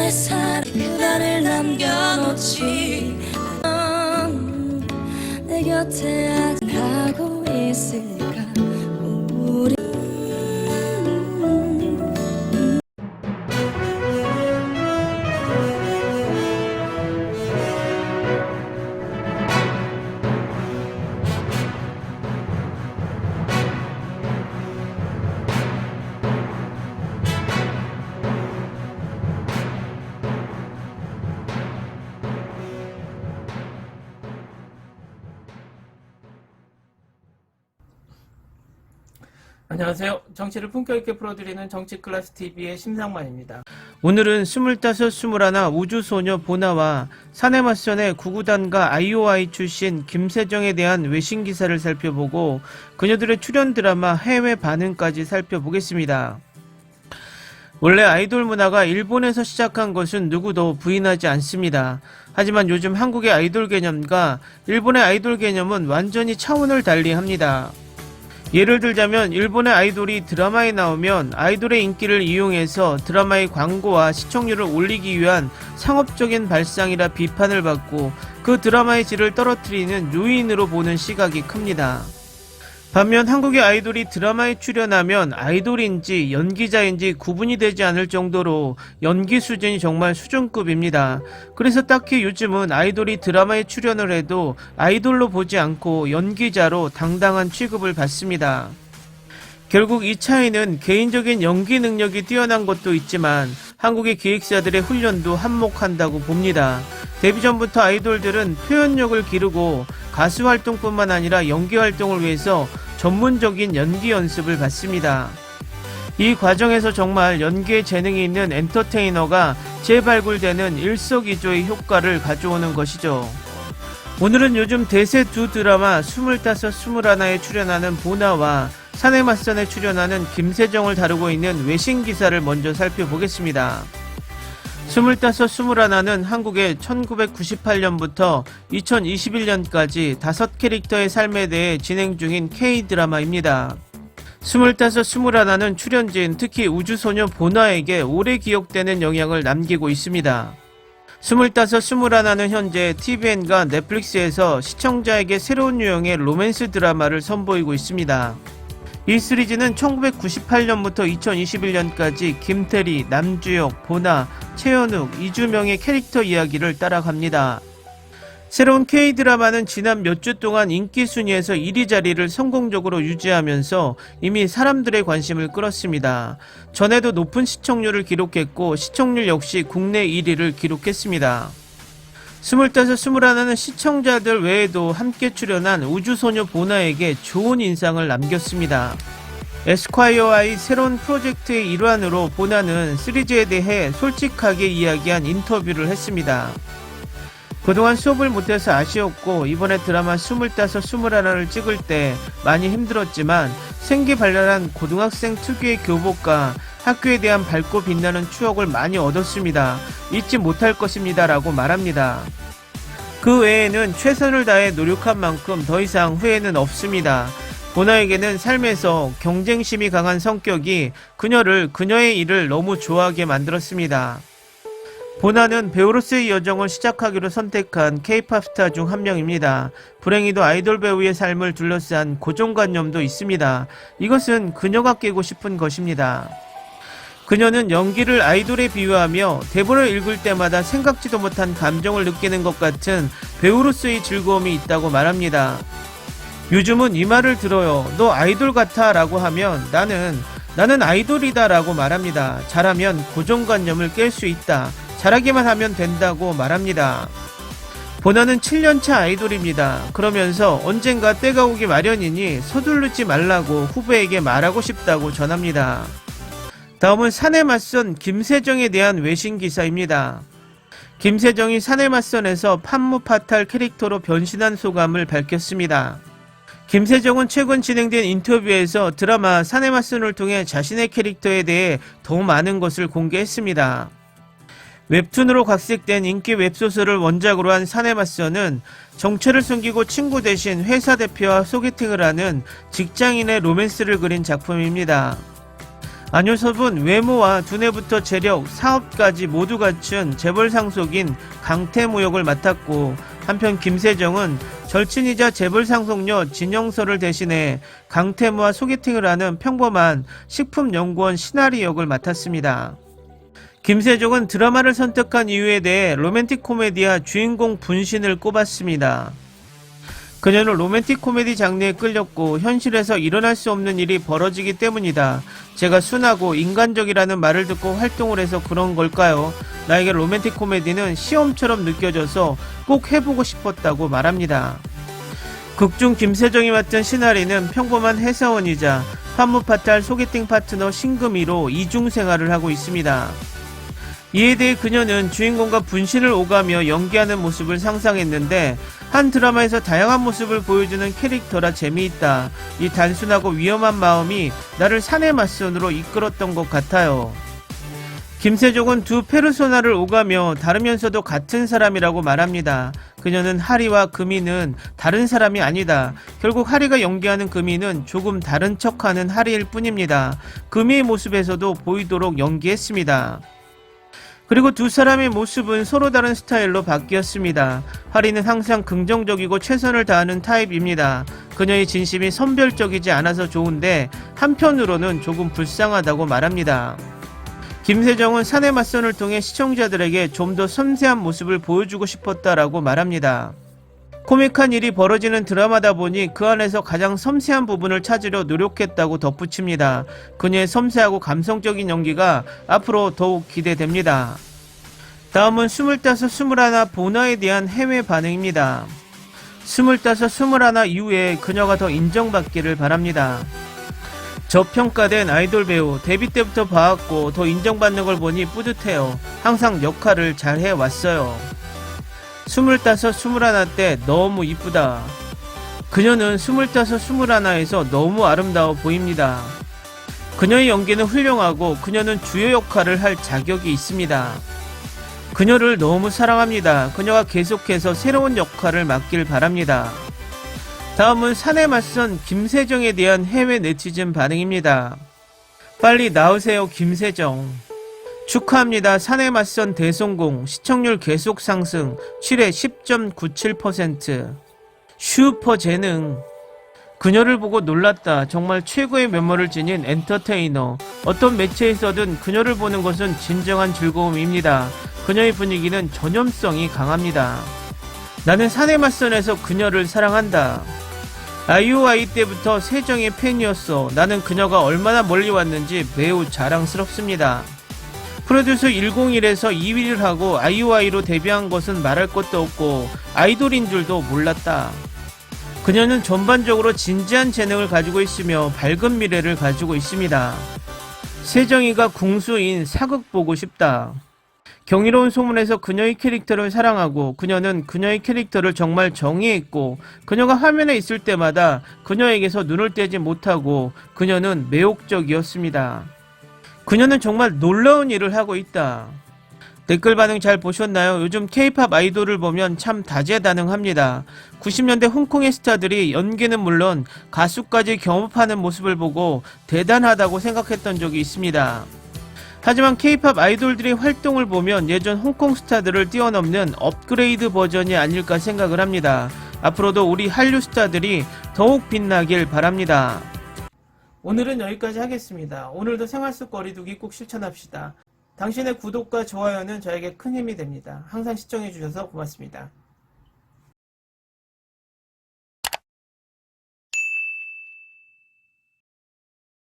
내 사랑 그날을 남겨놓지 내 곁에 아직 하고 있을까 우리 안녕하세요. 정치를 품격 있게 풀어드리는 정치클래스TV의 심상만입니다. 오늘은 25, 21 우주소녀 보나와 사내맞선의 구구단과 IOI 출신 김세정에 대한 외신 기사를 살펴보고 그녀들의 출연 드라마 해외 반응까지 살펴보겠습니다. 원래 아이돌 문화가 일본에서 시작한 것은 누구도 부인하지 않습니다. 하지만 요즘 한국의 아이돌 개념과 일본의 아이돌 개념은 완전히 차원을 달리합니다. 예를 들자면 일본의 아이돌이 드라마에 나오면 아이돌의 인기를 이용해서 드라마의 광고와 시청률을 올리기 위한 상업적인 발상이라 비판을 받고 그 드라마의 질을 떨어뜨리는 요인으로 보는 시각이 큽니다. 반면 한국의 아이돌이 드라마에 출연하면 아이돌인지 연기자인지 구분이 되지 않을 정도로 연기 수준이 정말 수준급입니다. 그래서 딱히 요즘은 아이돌이 드라마에 출연을 해도 아이돌로 보지 않고 연기자로 당당한 취급을 받습니다. 결국 이 차이는 개인적인 연기 능력이 뛰어난 것도 있지만 한국의 기획사들의 훈련도 한몫한다고 봅니다. 데뷔 전부터 아이돌들은 표현력을 기르고 가수 활동뿐만 아니라 연기 활동을 위해서 전문적인 연기 연습을 받습니다. 이 과정에서 정말 연기에 재능이 있는 엔터테이너가 재발굴되는 일석이조의 효과를 가져오는 것이죠. 오늘은 요즘 대세 두 드라마 25, 21에 출연하는 보나와 사내맞선에 출연하는 김세정을 다루고 있는 외신 기사를 먼저 살펴보겠습니다. 25, 21는 한국의 1998년부터 2021년까지 5캐릭터의 삶에 대해 진행 중인 K-드라마입니다. 25, 21는 출연진 특히 우주소녀 보나에게 오래 기억되는 영향을 남기고 있습니다. 25, 21는 현재 TVN과 넷플릭스에서 시청자에게 새로운 유형의 로맨스 드라마를 선보이고 있습니다. 이 시리즈는 1998년부터 2021년까지 김태리, 남주혁, 보나, 최현욱, 이주명의 캐릭터 이야기를 따라갑니다. 새로운 K-드라마는 지난 몇 주 동안 인기 순위에서 1위 자리를 성공적으로 유지하면서 이미 사람들의 관심을 끌었습니다. 전에도 높은 시청률을 기록했고 시청률 역시 국내 1위를 기록했습니다. 25, 21는 시청자들 외에도 함께 출연한 우주소녀 보나에게 좋은 인상을 남겼습니다. 에스콰이어와의 새로운 프로젝트의 일환으로 보나는 시리즈에 대해 솔직하게 이야기한 인터뷰를 했습니다. 그동안 수업을 못해서 아쉬웠고 이번에 드라마 25, 21를 찍을 때 많이 힘들었지만 생기발랄한 고등학생 특유의 교복과 학교에 대한 밝고 빛나는 추억을 많이 얻었습니다. 잊지 못할 것입니다 라고 말합니다. 그 외에는 최선을 다해 노력한 만큼 더 이상 후회는 없습니다. 보나에게는 삶에서 경쟁심이 강한 성격이 그녀를 그녀의 일을 너무 좋아하게 만들었습니다. 보나는 배우로서의 여정을 시작하기로 선택한 K-POP 스타 중 한 명입니다. 불행히도 아이돌 배우의 삶을 둘러싼 고정관념도 있습니다. 이것은 그녀가 깨고 싶은 것입니다. 그녀는 연기를 아이돌에 비유하며 대본을 읽을 때마다 생각지도 못한 감정을 느끼는 것 같은 배우로서의 즐거움이 있다고 말합니다. 요즘은 이 말을 들어요. 너 아이돌 같아 라고 하면 나는 아이돌이다 라고 말합니다. 잘하면 고정관념을 깰 수 있다. 잘하기만 하면 된다고 말합니다. 보나는 7년차 아이돌입니다. 그러면서 언젠가 때가 오기 마련이니 서두르지 말라고 후배에게 말하고 싶다고 전합니다. 다음은 사내맞선 김세정에 대한 외신 기사입니다. 김세정이 사내맞선에서 판무파탈 캐릭터로 변신한 소감을 밝혔습니다. 김세정은 최근 진행된 인터뷰에서 드라마 사내맞선을 통해 자신의 캐릭터에 대해 더 많은 것을 공개했습니다. 웹툰으로 각색된 인기 웹소설을 원작으로 한 사내맞선은 정체를 숨기고 친구 대신 회사 대표와 소개팅을 하는 직장인의 로맨스를 그린 작품입니다. 안효섭은 외모와 두뇌부터 재력, 사업까지 모두 갖춘 재벌 상속인 강태무역을 맡았고, 한편 김세정은 절친이자 재벌 상속녀 진영서를 대신해 강태무와 소개팅을 하는 평범한 식품연구원 신아리 역을 맡았습니다. 김세정은 드라마를 선택한 이유에 대해 로맨틱 코미디와 주인공 분신을 꼽았습니다. 그녀는 로맨틱 코미디 장르에 끌렸고 현실에서 일어날 수 없는 일이 벌어지기 때문이다. 제가 순하고 인간적이라는 말을 듣고 활동을 해서 그런 걸까요? 나에게 로맨틱 코미디는 시험처럼 느껴져서 꼭 해보고 싶었다고 말합니다. 극중 김세정이 맡은 신아리는 평범한 회사원이자 판무파탈 소개팅 파트너 신금이로 이중생활을 하고 있습니다. 이에 대해 그녀는 주인공과 분신을 오가며 연기하는 모습을 상상했는데, 한 드라마에서 다양한 모습을 보여주는 캐릭터라 재미있다. 이 단순하고 위험한 마음이 나를 사내 맞선으로 이끌었던 것 같아요. 김세종은 두 페르소나를 오가며 다르면서도 같은 사람이라고 말합니다. 그녀는 하리와 금이는 다른 사람이 아니다. 결국 하리가 연기하는 금이는 조금 다른 척하는 하리일 뿐입니다. 금이의 모습에서도 보이도록 연기했습니다. 그리고 두 사람의 모습은 서로 다른 스타일로 바뀌었습니다. 하리는 항상 긍정적이고 최선을 다하는 타입입니다. 그녀의 진심이 선별적이지 않아서 좋은데 한편으로는 조금 불쌍하다고 말합니다. 김세정은 사내 맞선을 통해 시청자들에게 좀 더 섬세한 모습을 보여주고 싶었다라고 말합니다. 코믹한 일이 벌어지는 드라마다 보니 그 안에서 가장 섬세한 부분을 찾으려 노력했다고 덧붙입니다. 그녀의 섬세하고 감성적인 연기가 앞으로 더욱 기대됩니다. 다음은 25, 21 보나에 대한 해외 반응입니다. 25, 21 이후에 그녀가 더 인정받기를 바랍니다. 저평가된 아이돌 배우, 데뷔 때부터 봐왔고 더 인정받는 걸 보니 뿌듯해요. 항상 역할을 잘 해왔어요. 25, 21 때 너무 이쁘다. 그녀는 25, 21에서 너무 아름다워 보입니다. 그녀의 연기는 훌륭하고 그녀는 주요 역할을 할 자격이 있습니다. 그녀를 너무 사랑합니다. 그녀가 계속해서 새로운 역할을 맡길 바랍니다. 다음은 사내 맞선 김세정에 대한 해외 네티즌 반응입니다. 빨리 나오세요 김세정. 축하합니다. 사내 맞선 대성공. 시청률 계속 상승. 7회 10.97%. 슈퍼 재능. 그녀를 보고 놀랐다. 정말 최고의 면모를 지닌 엔터테이너. 어떤 매체에서든 그녀를 보는 것은 진정한 즐거움입니다. 그녀의 분위기는 전염성이 강합니다. 나는 사내 맞선에서 그녀를 사랑한다. 아이오아이 때부터 세정의 팬이었어. 나는 그녀가 얼마나 멀리 왔는지 매우 자랑스럽습니다. 프로듀서 101에서 2위를 하고 아이오아이로 데뷔한 것은 말할 것도 없고 아이돌인 줄도 몰랐다. 그녀는 전반적으로 진지한 재능을 가지고 있으며 밝은 미래를 가지고 있습니다. 세정이가 궁수인 사극 보고 싶다. 경이로운 소문에서 그녀의 캐릭터를 사랑하고 그녀는 그녀의 캐릭터를 정말 정의했고 그녀가 화면에 있을 때마다 그녀에게서 눈을 떼지 못하고 그녀는 매혹적이었습니다. 그녀는 정말 놀라운 일을 하고 있다. 댓글 반응 잘 보셨나요? 요즘 K-POP 아이돌을 보면 참 다재다능합니다. 90년대 홍콩의 스타들이 연기는 물론 가수까지 겸업하는 모습을 보고 대단하다고 생각했던 적이 있습니다. 하지만 K-POP 아이돌들의 활동을 보면 예전 홍콩 스타들을 뛰어넘는 업그레이드 버전이 아닐까 생각을 합니다. 앞으로도 우리 한류 스타들이 더욱 빛나길 바랍니다. 오늘은 여기까지 하겠습니다. 오늘도 생활 속 거리두기 꼭 실천합시다. 당신의 구독과 좋아요는 저에게 큰 힘이 됩니다. 항상 시청해주셔서 고맙습니다.